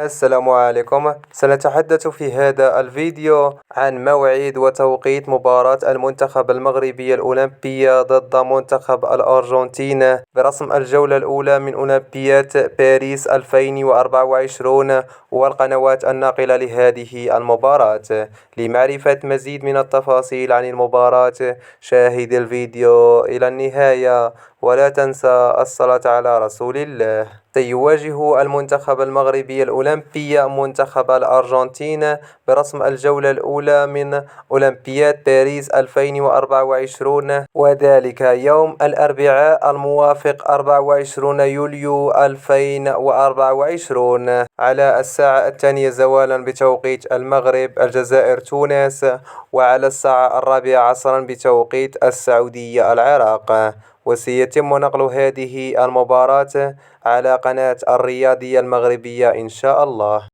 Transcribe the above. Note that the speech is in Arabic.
السلام عليكم. سنتحدث في هذا الفيديو عن موعد وتوقيت مباراة المنتخب المغربي الأولمبي ضد منتخب الأرجنتين برسم الجولة الأولى من أولمبياد باريس 2024 والقنوات الناقلة لهذه المباراة. لمعرفة مزيد من التفاصيل عن المباراة شاهد الفيديو إلى النهاية ولا تنسى الصلاة على رسول الله. سيواجه المنتخب المغربي الأولمبي منتخب الأرجنتين برسم الجولة الأولى من أولمبياد باريس 2024 وذلك يوم الأربعاء الموافق 24 يوليو 2024 على الساعة 2 زوالا بتوقيت المغرب الجزائر تونس، وعلى الساعة 4 عصرا بتوقيت السعودية العراق. وسيتم نقل هذه المباراة على قناة الرياضية المغربية إن شاء الله.